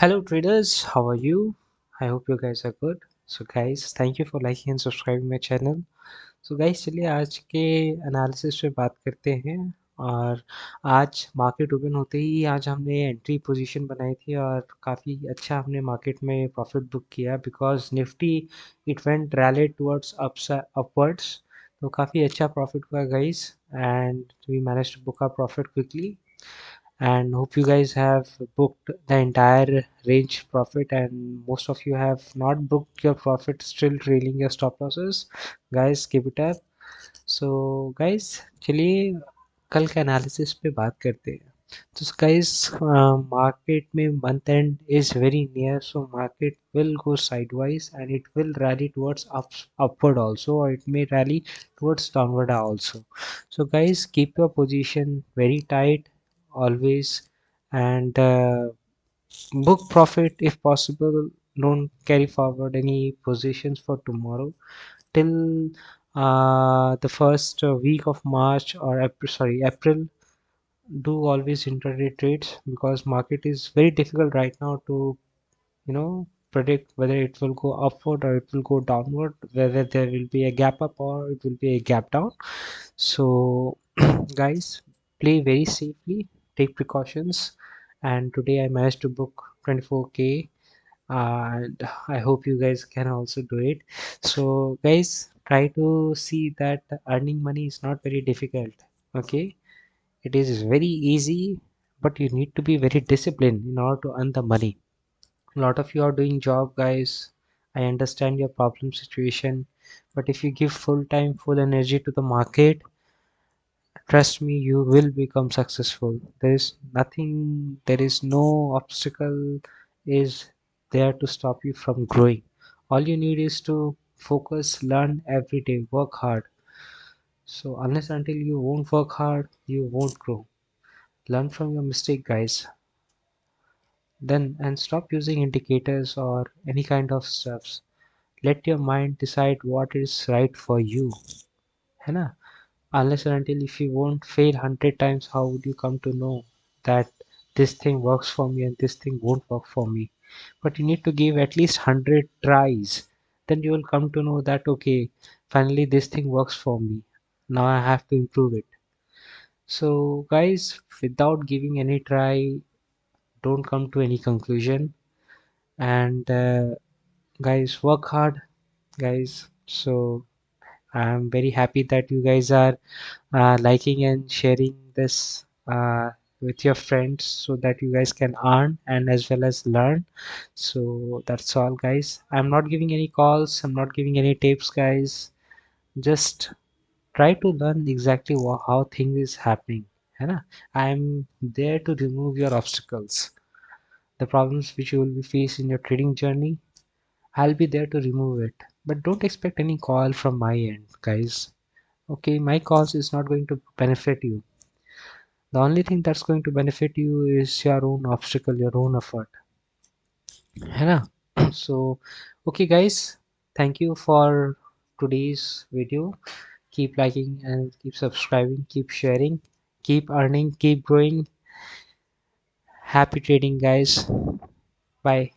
Hello traders, how are you? I hope you guys are good. So guys, thank you for liking and subscribing my channel. So guys, चलिए आज के analysis पे बात करते हैं। और आज मार्केट ओपन होते ही आज हमने एंट्री पोजीशन बनाई थी और काफ़ी अच्छा हमने मार्केट में प्रॉफिट बुक किया because Nifty it went rallied towards upwards. तो काफ़ी अच्छा प्रॉफिट हुआ guys and we manage to book a profit quickly and hope you guys have booked the entire range profit, and most of you have not booked your profit, still trailing your stop losses. Guys, keep it up. So guys, चलिए कल के analysis पे बात करते हैं। तो guys, market में month and is very near, so market will go sideways and it will rally towards upward also, or it may rally towards downward also. So guys, keep your position very tight always, and book profit if possible. Don't carry forward any positions for tomorrow till the first week of March or April. Do always intraday trades because market is very difficult right now to predict whether it will go upward or it will go downward, whether there will be a gap up or it will be a gap down. So guys, play very safely, take precautions, and today I managed to book 24k, and I hope you guys can also do it. So guys, try to see that earning money is not very difficult. Okay, it is very easy, but you need to be very disciplined in order to earn the money. A lot of you are doing job, guys. I understand your problem situation, but if you give full time, full energy to the market, trust me, you will become successful. There is nothing, there is no obstacle is there to stop you from growing. All you need is to focus, learn every day, work hard. So unless until you won't work hard, you won't grow. Learn from your mistake, guys. Then and stop using indicators or any kind of stuffs. Let your mind decide what is right for you. है ना? Unless and until if you won't fail 100 times, how would you come to know that this thing works for me and this thing won't work for me? But you need to give at least 100 tries. Then you will come to know that okay, finally this thing works for me. Now I have to improve it. So guys, without giving any try, don't come to any conclusion. And guys, work hard, guys. So I'm very happy that you guys are liking and sharing this with your friends so that you guys can earn and as well as learn. So that's all, guys. I'm not giving any calls, I'm not giving any tips, guys. Just try to learn exactly how things is happening, है ना? I'm there to remove your obstacles, the problems which you will be faced in your trading journey. I'll be there to remove it, but don't expect any call from my end, guys. Okay, my cause is not going to benefit you. The only thing that's going to benefit you is your own obstacle, your own effort, है ना? So okay guys, thank you for today's video. Keep liking and keep subscribing, keep sharing, keep earning, keep growing. Happy trading, guys. Bye.